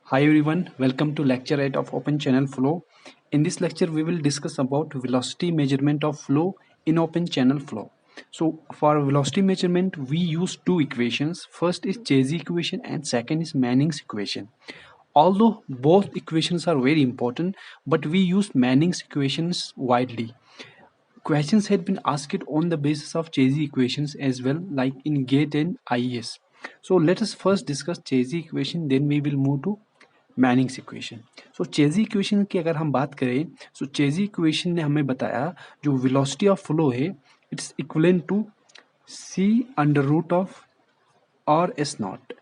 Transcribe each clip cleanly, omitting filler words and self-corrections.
Hi everyone, welcome to lecture 8 of Open Channel Flow. In this lecture, we will discuss about velocity measurement of flow in Open Channel Flow. So for velocity measurement, we use two equations. First is Chazy equation and second is Manning's equation. Although both equations are very important, but we use Manning's equations widely. Questions had been asked on the basis of Chazy equations as well, like in GATE and IES. So let us first discuss Chazy equation, then we will move to Manning's equation. So चेजी equation की अगर हम बात करें, सो चेजी equation ने हमें बताया जो velocity of flow है it's equivalent to C under root of R S not.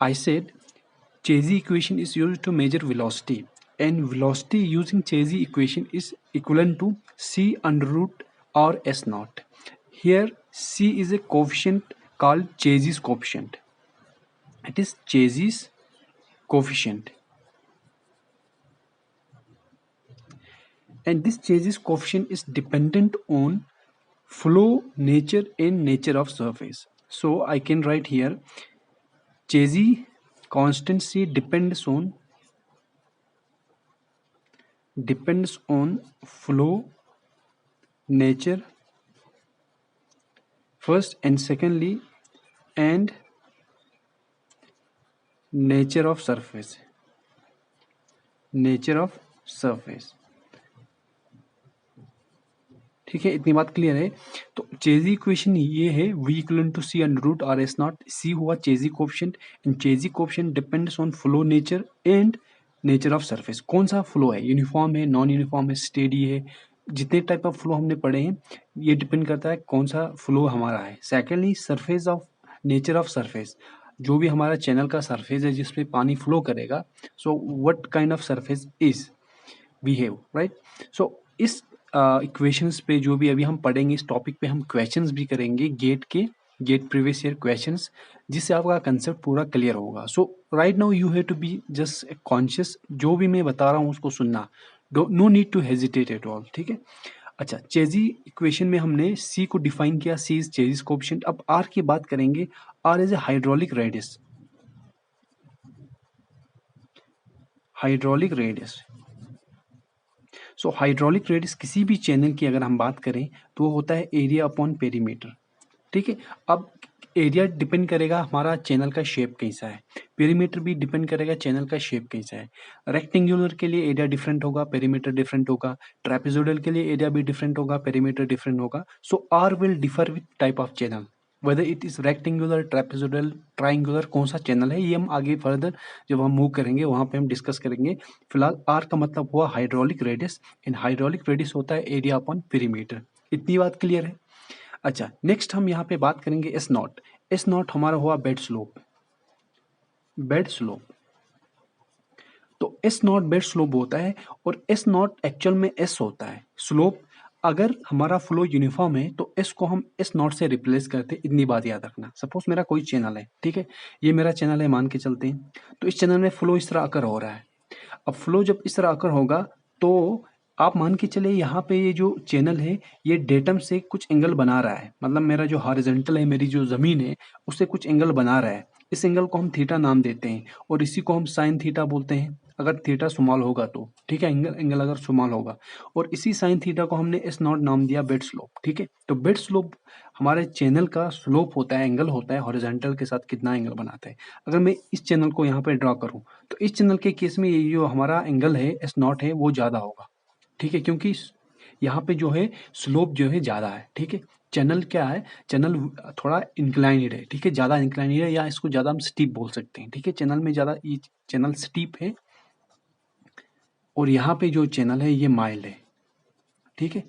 I said Chezy equation is used to measure velocity and velocity using Chazy equation is equivalent to c under root r s naught. Here c is a coefficient called Chazy's coefficient. It is Chazy's coefficient. And this Chazy's coefficient is dependent on flow nature and nature of surface. So I can write here Chazy constant C depends on flow nature first and secondly and nature of surface. ठीक है, इतनी बात clear है। तो चेजी equation ये है v equal to C under root R S naught. C हुआ Chezy coefficient and Chezy coefficient depends on flow nature and nature of surface. कौन सा फ्लो है, यूनिफॉर्म है, नॉन यूनिफॉर्म है, स्टेडी है, जितने टाइप ऑफ फ्लो हमने पढ़े हैं ये डिपेंड करता है कौन सा फ्लो हमारा है। Secondly surface of nature of surface, जो भी हमारा चैनल का सरफेस है जिसपे पानी फ्लो करेगा, so what kind of surface is we have, right. So इस इक्वेशंस पे जो भी अभी हम पढ़ेंगे इस टॉपिक पे हम क्वेश्चंस भी करेंगे गेट प्रीवियस ईयर क्वेश्चंस, जिससे आपका कंसेप्ट पूरा क्लियर होगा। So right now you have to be just conscious, जो भी मैं बता रहा हूँ उसको सुनना, no need to hesitate at all, ठीक है। अच्छा, चेजी इक्वेशन में हमने सी को डिफाइन किया, सी इज चेजीज कोएफिशिएंट। अब आर की बात करेंगे, R is a hydraulic radius. So hydraulic radius किसी भी चैनल की अगर हम बात करें तो वो होता है एरिया अपॉन पेरीमीटर, ठीक है। अब एरिया डिपेंड करेगा हमारा चैनल का शेप कैसा है, पेरीमीटर भी डिपेंड करेगा चैनल का शेप कैसा है। रेक्टेंगुलर के लिए एरिया डिफरेंट होगा, पेरीमीटर डिफरेंट होगा। ट्रेपेजोइडल के लिए एरिया भी डिफरेंट होगा, पेरीमीटर डिफरेंट होगा। So R will differ with type of channel, whether it is rectangular, trapezoidal, triangular, कौन सा चैनल है ये हम आगे फर्दर जब हम मूव करेंगे वहां पे हम डिस्कस करेंगे। फिलहाल आर का मतलब हुआ hydraulic radius and hydraulic radius होता है एरिया अपॉन पेरीमीटर। इतनी बात क्लियर है। अच्छा, नेक्स्ट हम यहाँ पे बात करेंगे एस नॉट। एस नॉट हमारा हुआ बेड स्लोप। तो एस नॉट बेड स्लोप होता है और एस नॉट एक्चुअल में एस होता है स्लोप। अगर हमारा फ्लो यूनिफॉर्म है तो एस को हम एस नॉट से रिप्लेस करते, इतनी बात याद रखना। सपोज मेरा कोई चैनल है, ठीक है, ये मेरा चैनल है मान के चलते हैं, तो इस चैनल में फ्लो इस तरह अकर हो रहा है। अब फ्लो जब इस तरह अकर होगा तो आप मान के चले यहाँ पे ये जो चैनल है ये डेटम से कुछ एंगल बना रहा है, मतलब मेरा जो हॉरिजॉन्टल है, मेरी जो जमीन है उससे कुछ एंगल बना रहा है। इस एंगल को हम थीटा नाम देते हैं और इसी को हम साइन थीटा बोलते हैं अगर थीटा स्मॉल होगा तो, ठीक है, एंगल अगर स्मॉल होगा। और इसी साइन थीटा को हमने एस नॉट नाम दिया बेड स्लोप, ठीक है। तो बेड स्लोप हमारे चैनल का स्लोप होता है, एंगल होता है हॉरिजॉन्टल के साथ कितना एंगल बनाता है। अगर मैं इस चैनल को यहाँ पे ड्रॉ करूँ तो इस चैनल के केस में ये जो हमारा एंगल है एस नॉट है वो ज्यादा होगा, ठीक है, क्योंकि यहाँ पे जो है स्लोप जो है ज्यादा है, ठीक है। चैनल क्या है, चैनल थोड़ा इंक्लाइनेड है, ठीक है, ज्यादा इंक्लाइनेड है या इसको ज्यादा हम स्टीप बोल सकते हैं, ठीक है। चैनल में ज्यादा, ये चैनल स्टीप है और यहाँ पे जो चैनल है ये माइल्ड है, ठीक है।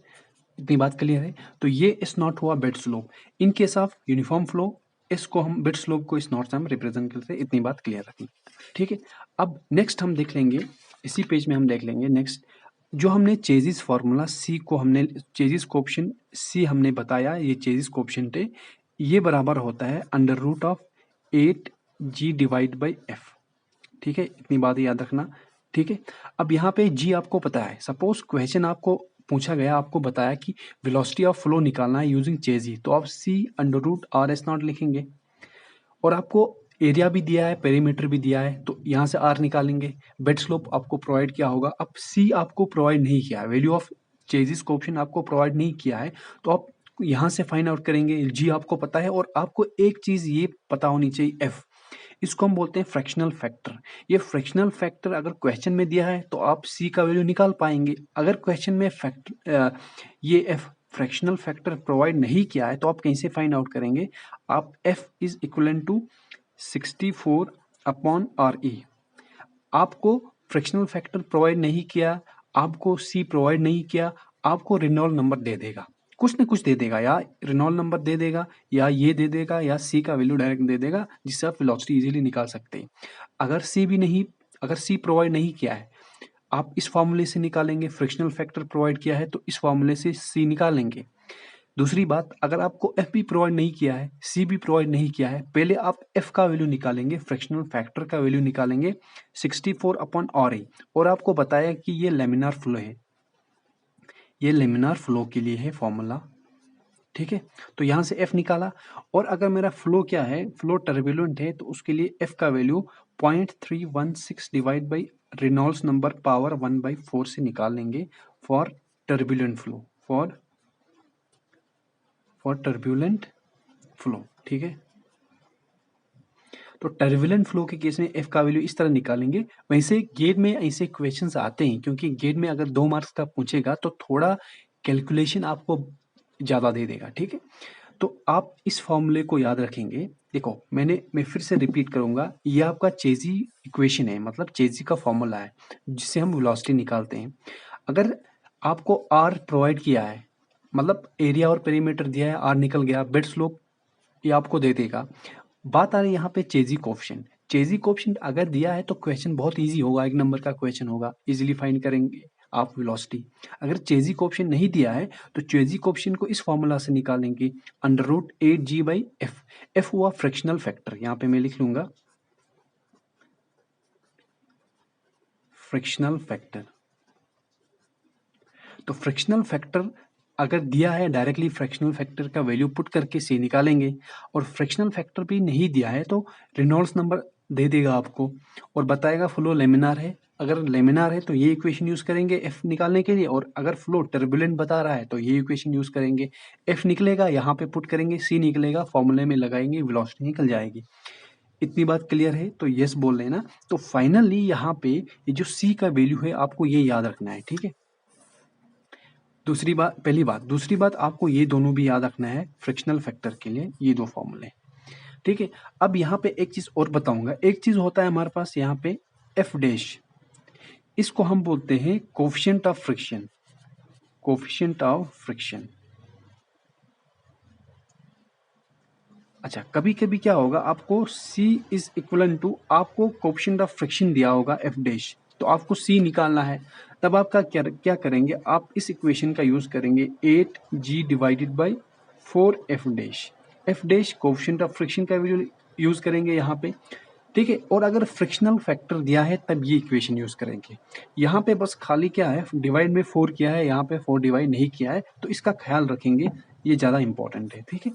इतनी बात क्लियर है। तो ये एस नॉट हुआ bed slope. In case of uniform flow S को हम बेड स्लोप को इस नॉट से हम रिप्रेजेंट करते हैं, इतनी बात क्लियर रखनी, ठीक है। अब नेक्स्ट हम देख लेंगे, इसी पेज में हम देख लेंगे नेक्स्ट जो हमने चेजिस फार्मूला सी को हमने चेजिस कोएफिशिएंट सी हमने बताया, ये चेजिस कोएफिशिएंट है, ये बराबर होता है under root of 8g divide by F, ठीक है, इतनी बात याद रखना, ठीक है। अब यहाँ पे जी आपको पता है, सपोज क्वेश्चन आपको पूछा गया, आपको बताया कि वेलोसिटी ऑफ फ्लो निकालना है यूजिंग चेजी, तो आप C under root R S naught लिखेंगे और आपको एरिया भी दिया है, पेरीमीटर भी दिया है, तो यहाँ से आर निकालेंगे। बेड स्लोप आपको प्रोवाइड किया होगा। अब सी आपको प्रोवाइड नहीं किया है, वैल्यू ऑफ चेजिस कोएफिशिएंट आपको प्रोवाइड नहीं किया है, तो आप यहाँ से फाइंड आउट करेंगे। जी आपको पता है, और आपको एक चीज ये पता होनी चाहिए, एफ, इसको हम बोलते हैं फ्रैक्शनल फैक्टर। ये फ्रैक्शनल फैक्टर अगर क्वेश्चन में दिया है तो आप सी का वैल्यू निकाल पाएंगे। अगर क्वेश्चन में ये एफ फ्रैक्शनल फैक्टर प्रोवाइड नहीं किया है तो आप कहीं से फाइंड आउट करेंगे। आप F is equal to 64 upon R E. आपको फ्रैक्शनल फैक्टर प्रोवाइड नहीं किया, आपको सी प्रोवाइड नहीं किया, आपको रेनॉल्ड नंबर दे देगा, कुछ ना कुछ दे देगा, या रेनॉल्ड नंबर दे देगा, या ये दे देगा, या सी का वैल्यू डायरेक्ट दे देगा, जिससे आप वेलोसिटी इजीली निकाल सकते हैं। अगर सी प्रोवाइड नहीं किया है, आप इस फॉर्मूले से निकालेंगे। फ्रैक्शनल फैक्टर प्रोवाइड किया है तो इस फॉर्मूले से सी निकालेंगे। दूसरी बात, अगर आपको एफ भी प्रोवाइड नहीं किया है, सी भी प्रोवाइड नहीं किया है, पहले आप एफ का वैल्यू निकालेंगे, फ्रैक्शनल फैक्टर का वैल्यू निकालेंगे 64 अपॉन आर ए, और आपको बताया कि ये लेमिनार फ्लो है, ये लेमिनार फ्लो के लिए है फॉर्मूला, ठीक है। तो यहाँ से एफ निकाला, और अगर मेरा फ्लो क्या है, फ्लो टर्बुलेंट है, तो उसके लिए एफ का value 0.316 divide by Reynolds number power 1/4 से निकाल लेंगे for turbulent flow, for turbulent flow, ठीक है। तो टर्बुलेंट फ्लो के केस में एफ का वैल्यू इस तरह निकालेंगे। वैसे गेट में ऐसे क्वेश्चंस आते हैं, क्योंकि गेट में अगर 2 मार्क्स का पूछेगा तो थोड़ा कैलकुलेशन आपको ज़्यादा दे देगा, ठीक है। तो आप इस फॉर्मूले को याद रखेंगे। देखो, मैं फिर से रिपीट करूंगा, ये आपका चेजी इक्वेशन है, मतलब चेजी का फॉर्मूला है जिससे हम वेलोसिटी निकालते हैं। अगर आपको आर प्रोवाइड किया है, मतलब एरिया और पेरीमीटर दिया है, आर निकल गया, बेड स्लोप ये आपको दे देगा। बात आ रही है यहाँ पे चेजी कोएफिशिएंट। चेजी कोएफिशिएंट अगर दिया है तो क्वेश्चन बहुत इजी होगा, 1 नंबर का क्वेश्चन होगा, इजीली फाइंड करेंगे आप वेलोसिटी। अगर चेजी कोएफिशिएंट नहीं दिया है तो चेजी कोएफिशिएंट को इस फॉर्मूला से निकालेंगे, √8g/f। एफ हुआ फ्रैक्शनल फैक्टर, यहाँ पे मैं लिख लूंगा फ्रैक्शनल फैक्टर। तो फ्रैक्शनल फैक्टर अगर दिया है, डायरेक्टली फ्रैक्शनल फैक्टर का वैल्यू पुट करके से निकालेंगे, और फ्रैक्शनल फैक्टर भी नहीं दिया है तो रेनॉल्ड्स नंबर दे देगा आपको, और बताएगा फ्लो लेमिनार है। अगर लेमिनार है तो ये इक्वेशन यूज करेंगे एफ निकालने के लिए, और अगर फ्लो टर्बुलेंट बता रहा है तो ये इक्वेशन यूज करेंगे। एफ निकलेगा, यहाँ पे पुट करेंगे, सी निकलेगा, फॉर्मूले में लगाएंगे, वेलोसिटी निकल जाएगी। इतनी बात क्लियर है, तो यस बोल रहे हैं ना। तो फाइनली यहाँ पे ये जो सी का वैल्यू है आपको ये याद रखना है, ठीक है। दूसरी बात, पहली बात। दूसरी बात, आपको ये दोनों भी याद रखना है फ्रैक्शनल फैक्टर के लिए, ये 2 फॉर्मूले, ठीक है। अब यहाँ पे एक चीज और बताऊंगा। एक चीज होता है हमारे पास यहाँ पे एफ डैश, इसको हम बोलते हैं coefficient of friction, coefficient of friction. अच्छा, कभी कभी क्या होगा, आपको C इज इक्वल टू, आपको कोफिशिएंट ऑफ फ्रिक्शन दिया होगा एफ डैश, तो आपको C निकालना है। तब आपका क्या करेंगे, आप इस इक्वेशन का यूज करेंगे 8g divided by 4f dash. F dash coefficient of friction का वैल्यू यूज करेंगे यहाँ पे, ठीक है। और अगर फ्रिक्शनल फैक्टर दिया है तब ये इक्वेशन यूज करेंगे। यहाँ पे बस खाली क्या है, डिवाइड में 4 किया है, यहाँ पे 4 डिवाइड नहीं किया है, तो इसका ख्याल रखेंगे, ये ज्यादा इंपॉर्टेंट है, ठीक है।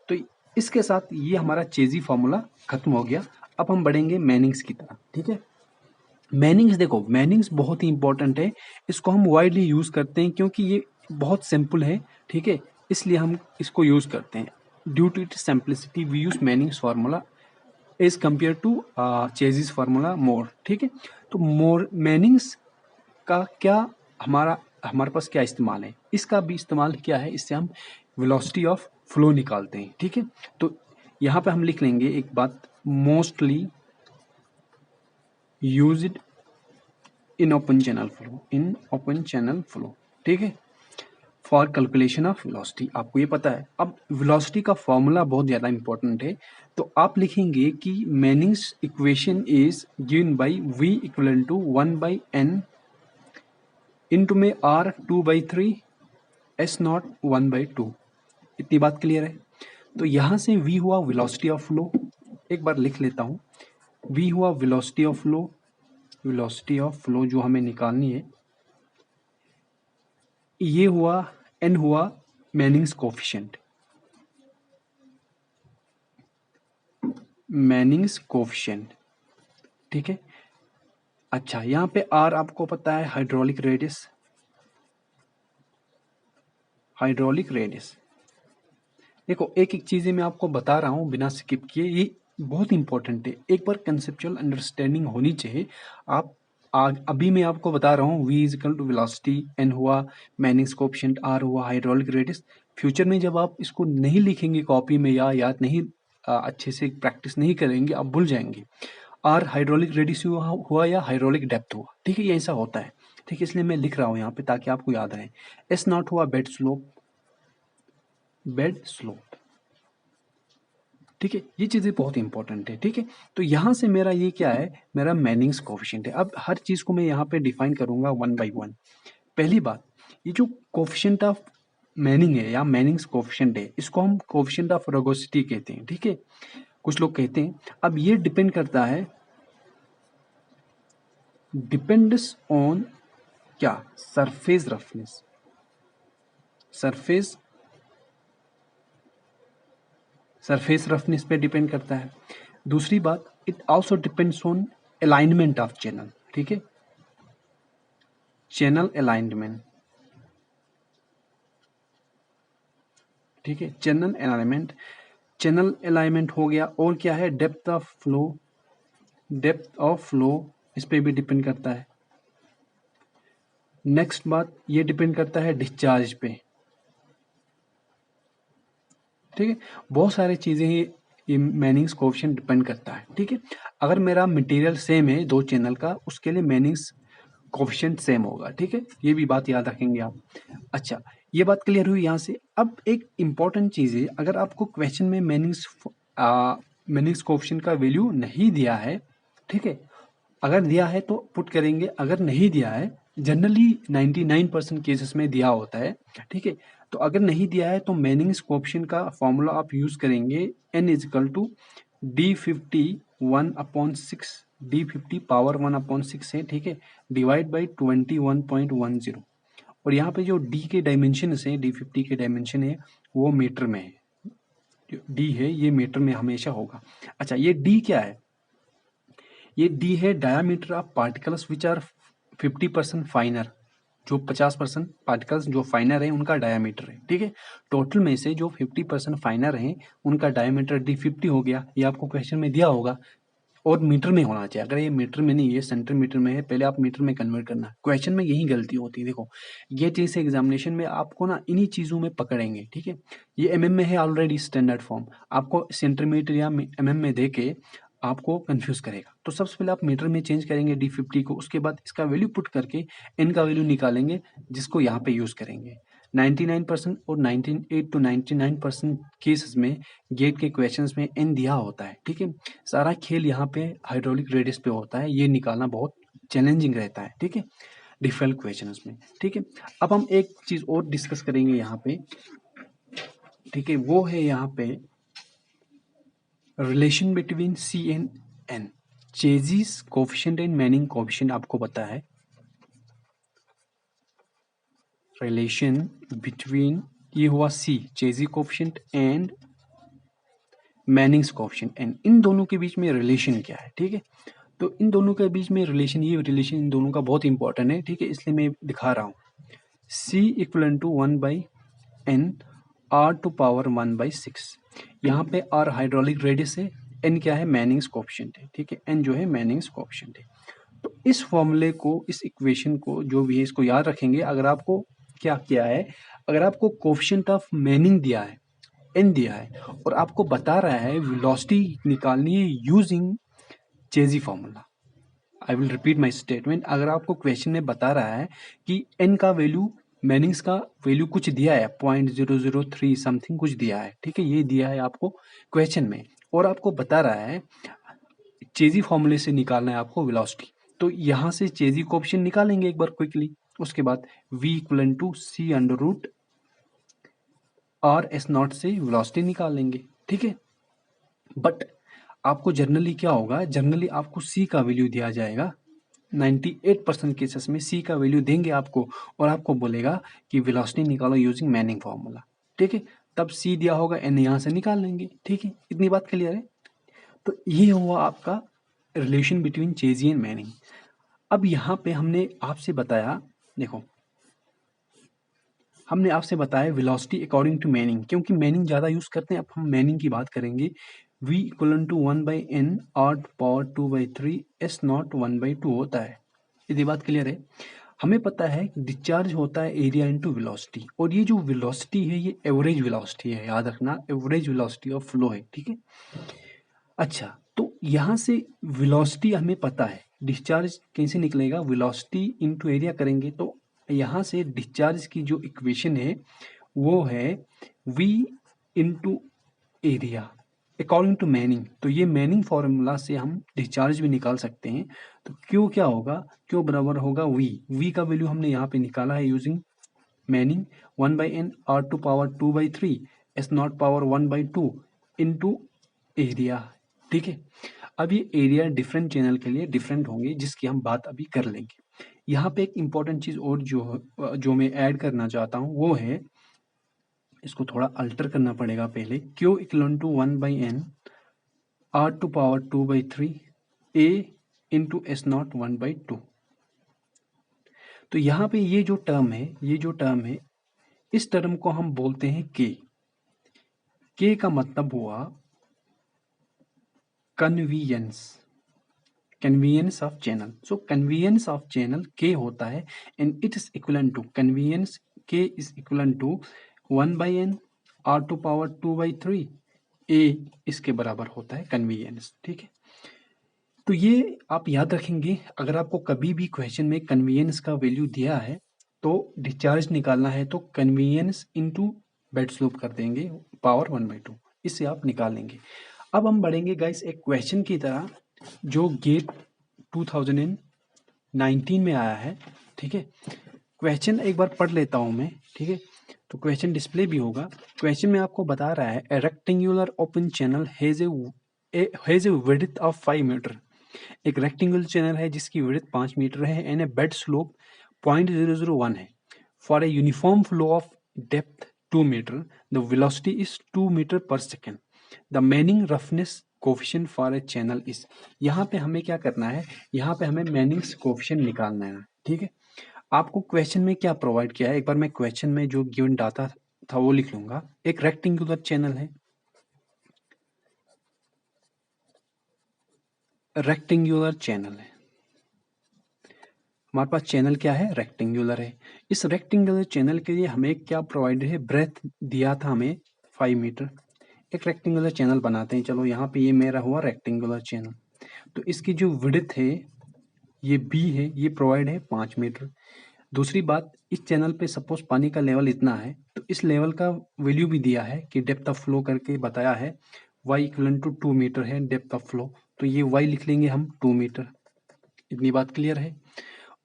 तो इसके साथ ये हमारा चेजी फॉर्मूला खत्म हो गया। अब हम बढ़ेंगे मैनिंग्स की तरफ, ठीक है। मैनिंग्स, देखो मैनिंग्स बहुत ही इंपॉर्टेंट है, इसको हम वाइडली यूज करते हैं क्योंकि ये बहुत सिंपल है, ठीक है, इसलिए हम इसको यूज करते हैं। Due to its simplicity we use Manning's formula as compare to Chezy's formula more, ठीक है। तो मोर मैनिंग्स का क्या, हमारे पास क्या इस्तेमाल है, इसका भी इस्तेमाल क्या है, इससे हम वेलोसिटी ऑफ फ्लो निकालते हैं, ठीक है। तो यहाँ पे हम लिख लेंगे एक बात, mostly used in open channel flow, in open channel flow, ठीक है, फॉर कैलकुलेशन ऑफ वेलोसिटी। आपको ये पता है। अब वेलोसिटी का फॉर्मूला बहुत ज़्यादा इंपॉर्टेंट है, तो आप लिखेंगे कि Manning's equation is given by v equal to 1/n into में r 2/3 s नॉट 1/2। इतनी बात क्लियर है। तो यहाँ से v हुआ वेलोसिटी ऑफ फ्लो, एक बार लिख लेता हूँ। v हुआ velocity of flow, velocity of flow जो हमें निकालनी है। ये हुआ, n हुआ मैनिंग्स कोफिशिएंट। मैनिंग्स कोफिशिएंट, ठीक है। अच्छा, यहाँ पे आर आपको पता है हाइड्रोलिक रेडियस, हाइड्रोलिक रेडियस। देखो एक एक चीजें मैं आपको बता रहा हूँ बिना स्किप किए, ये बहुत इंपॉर्टेंट है, एक बार कंसेप्चुअल अंडरस्टैंडिंग होनी चाहिए। आप अभी मैं आपको बता रहा हूँ v is equal to velocity, n हुआ मैनिंग्स कोएफिशिएंट, r हुआ हाइड्रोलिक रेडियस। फ्यूचर में जब आप इसको नहीं लिखेंगे कॉपी में या याद नहीं अच्छे से प्रैक्टिस नहीं करेंगे, आप भूल जाएंगे। r हाइड्रोलिक रेडियस हुआ या हाइड्रोलिक डेप्थ हुआ, ठीक है, ये ऐसा होता है, ठीक है, इसलिए मैं लिख रहा हूँ यहाँ पे ताकि आपको याद रहे। s नॉट हुआ बेड स्लोप, बेड स्लोप, ठीक है, ये चीजें बहुत इंपॉर्टेंट है, ठीक है। तो यहां से मेरा ये क्या है, मेरा मैनिंग्स कोएफिशिएंट है। अब हर चीज को मैं यहाँ पे डिफाइन करूंगा वन बाय वन। पहली बात, ये जो कोएफिशिएंट ऑफ मैनिंग है या मैनिंग्स कोएफिशिएंट है, इसको हम कोएफिशिएंट ऑफ रुगोसिटी कहते हैं, ठीक है, कुछ लोग कहते हैं। अब ये डिपेंड करता है, डिपेंड्स ऑन क्या, surface roughness, surface surface roughness पे डिपेंड करता है। दूसरी बात, it also depends on alignment of channel, ठीक है, चैनल अलाइनमेंट, ठीक है, चैनल अलाइनमेंट, चैनल अलाइनमेंट हो गया। और क्या है, depth of flow, depth of flow इस पे भी डिपेंड करता है। नेक्स्ट बात, ये डिपेंड करता है डिस्चार्ज पे, ठीक है, बहुत सारी चीजें ये मैनिंग्स कोएफिशिएंट डिपेंड करता है, ठीक है। अगर मेरा मटेरियल सेम है दो चैनल का, उसके लिए मैनिंग्स कोएफिशिएंट सेम होगा, ठीक है, ये भी बात याद रखेंगे आप। अच्छा, ये बात क्लियर हुई यहाँ से। अब एक इंपॉर्टेंट चीज है, अगर आपको क्वेश्चन में मैनिंग्स कोएफिशिएंट का वैल्यू नहीं दिया है, ठीक है, अगर दिया है तो पुट करेंगे, अगर नहीं दिया है, जनरली 99% केसेस में दिया होता है, ठीक है, तो अगर नहीं दिया है तो मैनिंग्स कोएफिशिएंट का फॉर्मूला आप यूज करेंगे, n is equal to d50 1/6, d50 power 1/6 है, ठीक है, डिवाइड बाई 21.10। और यहाँ पे जो d के डायमेंशन है, d50 के डायमेंशन है वो मीटर में है, जो d है ये मीटर में हमेशा होगा। अच्छा, ये d क्या है, ये d है diameter of particles which are 50% finer, जो 50% पार्टिकल्स जो फाइनर है उनका डायामीटर है, ठीक है। टोटल में से जो 50% फाइनर है उनका डायामीटर d50 हो गया, ये आपको क्वेश्चन में दिया होगा, और मीटर में होना चाहिए। अगर ये मीटर में नहीं है, सेंटीमीटर में है, पहले आप मीटर में कन्वर्ट करना। क्वेश्चन में यही गलती होती है, देखो ये चीज से एग्जामिनेशन में आपको ना इन्हीं चीजों में पकड़ेंगे, ठीक है। ये एमएम में है ऑलरेडी स्टैंडर्ड फॉर्म, आपको सेंटीमीटर या एमएम में दे के आपको कंफ्यूज करेगा। तो सबसे पहले आप मीटर में चेंज करेंगे d50 को, उसके बाद इसका वैल्यू पुट करके n का वैल्यू निकालेंगे, जिसको यहाँ पे यूज करेंगे। 99% और 98 to 99% केसेस में गेट के क्वेश्चंस में n दिया होता है, ठीक है। सारा खेल यहाँ पे हाइड्रोलिक रेडियस पे होता है, ये निकालना बहुत चैलेंजिंग रहता है, ठीक है, डिफिकल्ट क्वेश्चंस में, ठीक है। अब हम एक चीज और डिस्कस करेंगे यहाँ पे, ठीक है, वो है यहाँ पे relation between C and N, Chezy's coefficient and Manning coefficient आपको पता है। रिलेशन बिटवीन, ये हुआ C Chezy coefficient and Manning's coefficient N, इन दोनों के बीच में रिलेशन क्या है, ठीक है। तो इन दोनों के बीच में रिलेशन, ये रिलेशन इन दोनों का बहुत इंपॉर्टेंट है, ठीक है, इसलिए मैं दिखा रहा हूँ। C equal to 1/n r⁴ यहाँ पे r हाइड्रोलिक रेडियस है, n क्या है, मैनिंग्स कोफिशिएंट है, ठीक है, n जो है मैनिंग्स कोफिशिएंट है। तो इस फॉर्मूले को, इस इक्वेशन को जो भी है इसको याद रखेंगे। अगर आपको क्या किया है, अगर आपको कोफिशिएंट ऑफ मैनिंग दिया है, n दिया है, और आपको बता रहा है वेलोसिटी निकालनी है using चेजी formula, I will repeat my statement, अगर आपको क्वेश्चन में बता रहा है कि n का वैल्यू, मैनिंग्स का वैल्यू कुछ दिया है 0.003 समथिंग कुछ दिया है, ठीक है, ये दिया है आपको क्वेश्चन में, और आपको बता रहा है चेजी फॉर्मूले से निकालना है आपको वेलोसिटी, तो यहाँ से चेजी कोएफिशिएंट निकालेंगे एक बार क्विकली। उसके बाद v equal to c under root r s not से वेलोसिटी निकालेंगे, ठीक है। बट आपको जनरली क्या होगा, जनरली आपको c का वैल्यू दिया जाएगा, 98% केसेस में c का वैल्यू देंगे आपको, और आपको बोलेगा कि वेलोसिटी निकालो यूजिंग मैनिंग फॉर्मूला, ठीक है, तब c दिया होगा, n यहाँ से निकाल लेंगे, ठीक है, इतनी बात क्लियर है। तो ये हुआ आपका रिलेशन बिटवीन चेजी एंड मैनिंग। अब यहाँ पे हमने आपसे बताया, देखो हमने आपसे बताया वेलोसिटी अकॉर्डिंग टू मैनिंग, क्योंकि मैनिंग ज़्यादा यूज़ करते हैं। अब हम मैनिंग की बात करेंगे। v equal to 1/n r power 2/3 s not 1/2 होता है। यदि बात क्लियर है, हमें पता है डिस्चार्ज होता है एरिया इंटू वेलोसिटी, और ये जो वेलोसिटी है ये एवरेज वेलोसिटी है, याद रखना एवरेज वेलोसिटी ऑफ फ्लो है, ठीक है। अच्छा, तो यहाँ से वेलोसिटी हमें पता है, डिस्चार्ज कैसे निकलेगा, वेलोसिटी इनटू एरिया करेंगे तो यहाँ से डिस्चार्ज की जो इक्वेशन है वो है v into area according to Manning. तो ये मैनिंग फॉर्मूला से हम डिस्चार्ज भी निकाल सकते हैं। तो क्यू क्या होगा, क्यू बराबर होगा v का वैल्यू हमने यहाँ पे निकाला है using Manning 1/n r2 power 2/3 s not power 1/2 into area, ठीक है। अब ये एरिया डिफरेंट चैनल के लिए डिफरेंट होंगे, जिसकी हम बात अभी कर लेंगे। यहाँ पे एक इम्पॉर्टेंट चीज और जो मैं ऐड करना चाहता हूँ वो है, इसको थोड़ा अल्टर करना पड़ेगा पहले, Q equal to 1/n r2 power 2/3 a into S not 1/2। तो यहाँ पे ये जो टर्म है इस टर्म को हम बोलते हैं के का मतलब हुआ conveyance of channel. So conveyance of channel K होता है, and it is equal to conveyance K is equal to 1/n r2 power 2/3 a इसके बराबर होता है कन्वीनियंस, ठीक है। तो ये आप याद रखेंगे, अगर आपको कभी भी क्वेश्चन में कन्वीनियंस का वैल्यू दिया है तो डिस्चार्ज निकालना है तो कन्वीनियंस इनटू बेड स्लोप कर देंगे पावर 1/2, इससे आप निकाल लेंगे। अब हम बढ़ेंगे गाइस एक क्वेश्चन की तरह जो गेट 2019 में आया है, ठीक है। क्वेश्चन एक बार पढ़ लेता हूं मैं, ठीक है, तो क्वेश्चन डिस्प्ले भी होगा। क्वेश्चन में आपको बता रहा है a rectangular open channel has a width of 5 metre. एक रेक्टेंगुलर चैनल है जिसकी विड्थ 5 मीटर है एंड ए बेड स्लोप 0.001 है। For a uniform flow of depth 2 metre the velocity is 2 metre per second. The Manning roughness coefficient for a channel is. यहाँ पे हमें क्या करना है, यहाँ पे हमें मैनिंग्स कोफिशिएंट निकालना है, ठीक है। आपको क्वेश्चन में क्या प्रोवाइड किया है, एक बार मैं क्वेश्चन में जो गिवन डाटा था वो लिख लूंगा। एक रेक्टेंगुलर चैनल है, रेक्टेंगुलर चैनल है, हमारे पास चैनल क्या है, रेक्टेंगुलर है। इस रेक्टेंगुलर चैनल के लिए हमें क्या प्रोवाइडेड है, ब्रेथ दिया था हमें 5 मीटर। एक रेक्टेंगुलर चैनल बनाते हैं, चलो यहाँ पे ये मेरा हुआ रेक्टेंगुलर चैनल। तो इसकी जो विड्थ है ये बी है, ये प्रोवाइड है 5 मीटर। दूसरी बात, इस चैनल पे सपोज पानी का लेवल इतना है तो इस लेवल का वैल्यू भी दिया है कि डेप्थ ऑफ फ्लो करके बताया है y इक्वल टू 2 मीटर है डेप्थ ऑफ फ्लो, तो ये y लिख लेंगे हम 2 मीटर। इतनी बात क्लियर है।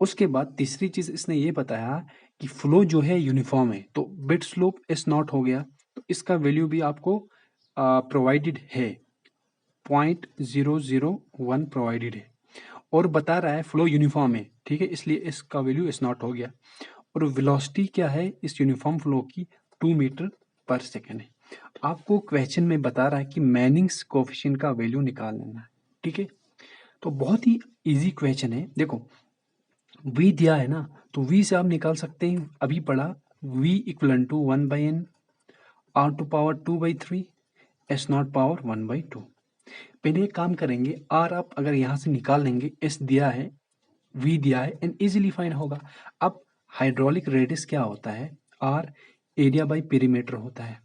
उसके बाद तीसरी चीज इसने ये बताया कि फ्लो जो है यूनिफॉर्म है, तो बेड स्लोप एस नॉट हो गया, तो इसका वैल्यू भी आपको प्रोवाइडेड है 0.001 प्रोवाइडेड है, और बता रहा है फ्लो यूनिफॉर्म है, ठीक है, इसलिए इसका वैल्यू एस नॉट हो गया। और वेलोसिटी क्या है इस यूनिफॉर्म फ्लो की, 2 मीटर पर सेकेंड है। आपको क्वेश्चन में बता रहा है कि मैनिंग्स कोफिशिएंट का वैल्यू निकाल लेना है, ठीक है। तो बहुत ही इजी क्वेश्चन है। देखो v दिया है ना, तो v से आप निकाल सकते हैं, अभी पढ़ा v equal to 1/n r2 power 2/3 s not power 1/2। पहले एक काम करेंगे, r आप अगर यहाँ से निकाल लेंगे, s दिया है, v दिया है, एंड इजीली फाइंड होगा। अब हाइड्रोलिक रेडियस क्या होता है, r एरिया बाई पेरीमीटर होता है।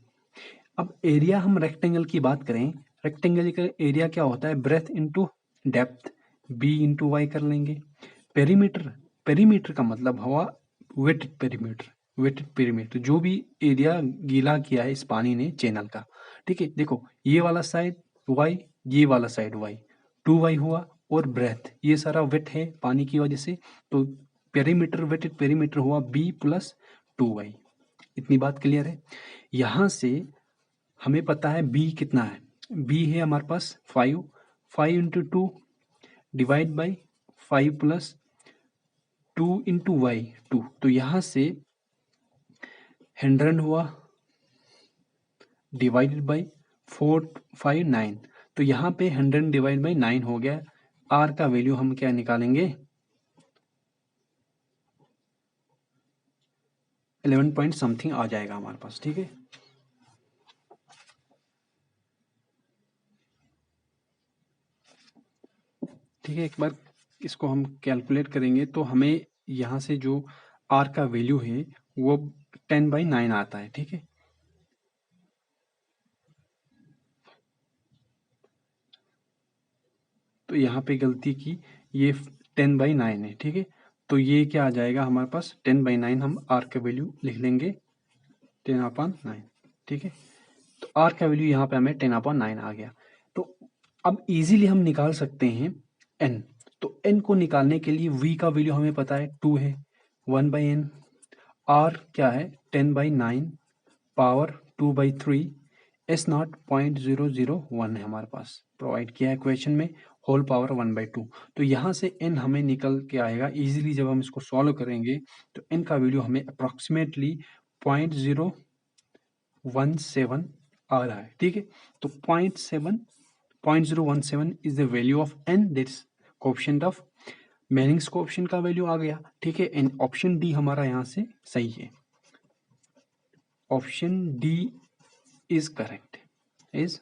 अब एरिया हम रेक्टेंगल की बात करें, रेक्टेंगल का एरिया क्या होता है, breadth into depth, b into Y कर लेंगे। पेरीमीटर, पेरीमीटर का मतलब हुआ वेटेड पेरीमीटर, वेटेड पेरीमीटर जो भी एरिया गीला किया है इस पानी ने चैनल का, ठीक है। देखो ये वाला साइड y, ये वाला साइड y, 2y हुआ, और ब्रेथ ये सारा वेट है पानी की वजह से, तो पेरीमीटर वेटेड पेरीमीटर हुआ b प्लस 2y। इतनी बात क्लियर है। यहाँ से हमें पता है b कितना है, b है हमारे पास 5, 5 into 2 divide by 5 plus 2 into Y 2, तो यहाँ से 100 हुआ डिवाइडेड बाई 4 5 9, तो यहाँ पे 100 डिवाइड बाई 9 हो गया। आर का वैल्यू हम क्या निकालेंगे, 11 पॉइंट समथिंग आ जाएगा हमारे पास। ठीक है, ठीक है, एक बार इसको हम कैलकुलेट करेंगे तो हमें यहाँ से जो आर का वैल्यू है वो 10/9 आता है। ठीक है, तो यहाँ पे गलती की, ये 10/9 है। ठीक है, तो ये क्या आ जाएगा हमारे पास, 10/9 हम आर का वैल्यू लिख लेंगे 10/9। ठीक है, तो आर का वैल्यू यहाँ पे हमें 10/9 आ गया। तो अब इजीली हम निकाल सकते हैं एन। तो एन को निकालने के लिए वी का वैल्यू हमें पता है 2 है, 1/n। आर क्या है, 10/9 पावर 2/3। एस नॉट 0.001 है हमारे पास, प्रोवाइड किया है क्वेश्चन में, होल पावर 1/2। तो यहाँ से एन हमें निकल के आएगा इजीली। जब हम इसको सॉल्व करेंगे तो एन का वैल्यू हमें अप्रोक्सीमेटली 0.017 आ रहा है। ठीक है, तो 0.017 is the value of N, that's coefficient of Manning's coefficient का वैल्यू आ गया। ठीक है, एंड ऑप्शन डी हमारा यहाँ से सही है। Option D is correct, is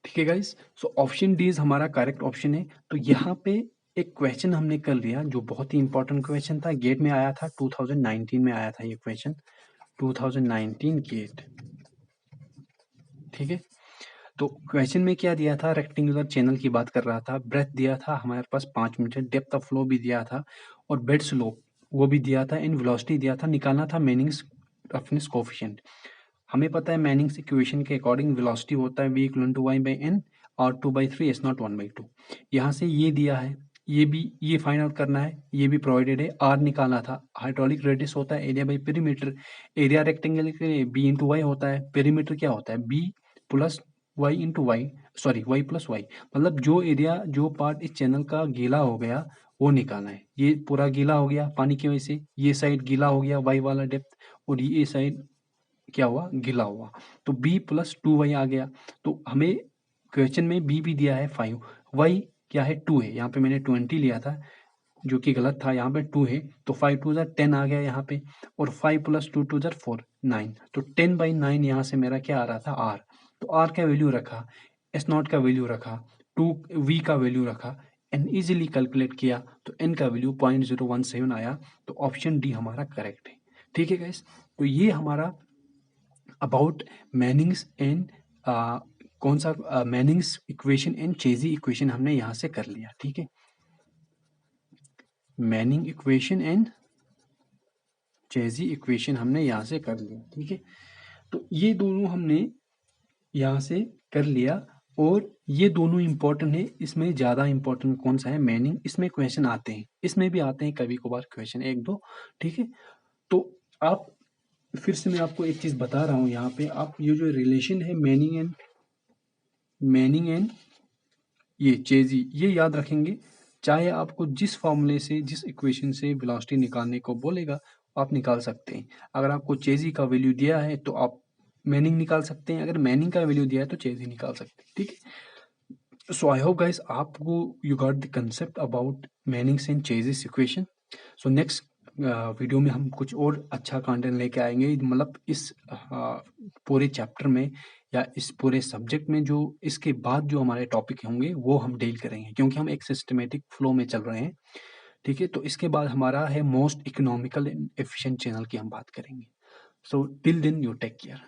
ठीक है guys. So option D is हमारा करेक्ट ऑप्शन है। तो यहाँ पे एक क्वेश्चन हमने कर लिया जो बहुत ही इंपॉर्टेंट क्वेश्चन था, गेट में आया था, 2019 में आया था ये क्वेश्चन, 2019 गेट। ठीक है, तो क्वेश्चन में क्या दिया था, रेक्टेंगुलर चैनल की बात कर रहा था, ब्रेथ दिया था हमारे पास 5 मीटर, डेप्थ ऑफ फ्लो भी दिया था, और बेड स्लोप वो भी दिया था, इन वेलोसिटी दिया था, निकालना था मैनिंग्स रफनेस कोएफिशिएंट। हमें पता है मैनिंग्स इक्वेशन के अकॉर्डिंग वेलोसिटी होता है v = y/n और 2/3 s नॉट 1/2। यहाँ से ये दिया है, ये फाइंड आउट करना है, ये भी प्रोवाइडेड है। r निकालना था, हाइड्रोलिक रेडियस होता है area by perimeter, area rectangle के लिए b × y होता है, पेरीमीटर क्या होता है b + y × y, sorry y + y, मतलब जो एरिया जो पार्ट इस चैनल का गीला हो गया वो निकालना है। ये पूरा गीला हो गया पानी की वजह से, ये साइड गीला हो गया y वाला डेप्थ, और ये साइड क्या हुआ, गीला हुआ, तो b + 2y आ गया। तो हमें क्वेश्चन में b भी दिया है 5, y क्या है 2 है, यहाँ पे मैंने 20 लिया था जो कि गलत था, यहाँ पे 2 है, तो 5 2 10 आ गया यहाँ पे, और 5 + 2 2 4 9, तो 10/9 यहाँ से मेरा क्या आ रहा था, r। तो r का वैल्यू रखा, s नॉट का वैल्यू रखा, 2 v का वैल्यू रखा, एन इजीली कैलकुलेट किया, तो n का वैल्यू 0.017 आया। तो ऑप्शन डी हमारा करेक्ट है। ठीक है गाइस, तो ये हमारा अबाउट मैनिंग्स एंड कौन सा मैनिंग्स इक्वेशन एंड चेजी इक्वेशन हमने यहाँ से कर लिया। ठीक है, मैनिंग इक्वेशन एंड चेजी इक्वेशन हमने यहाँ से कर लिया। ठीक है, तो ये दोनों हमने यहाँ से कर लिया, और ये दोनों इंपॉर्टेंट है। इसमें ज़्यादा इंपॉर्टेंट कौन सा है, मैनिंग। इसमें क्वेश्चन आते हैं, इसमें भी आते हैं कभी कभार क्वेश्चन 1-2। ठीक है, तो आप फिर से मैं आपको एक चीज़ बता रहा हूँ यहाँ पे, आप ये जो रिलेशन है मैनिंग एंड ये चेजी, ये याद रखेंगे। चाहे आपको जिस फॉर्मूले से, जिस इक्वेशन से वेलोसिटी निकालने को बोलेगा आप निकाल सकते हैं। अगर आपको चेजी का वैल्यू दिया है तो आप मैनिंग निकाल सकते हैं, अगर मैनिंग का वैल्यू दिया है तो चेजी निकाल सकते हैं। ठीक है, सो आई होप गाइस आपको you got the concept about Manning's and chassis equation. So next video में हम कुछ और अच्छा कंटेंट लेके आएंगे, मतलब इस पूरे चैप्टर में या इस पूरे सब्जेक्ट में जो इसके बाद जो हमारे टॉपिक होंगे वो हम डील करेंगे, क्योंकि हम एक सिस्टमेटिक फ्लो में चल रहे हैं। ठीक है, तो इसके बाद हमारा है most economical and efficient channel की हम बात करेंगे। So till then you take care.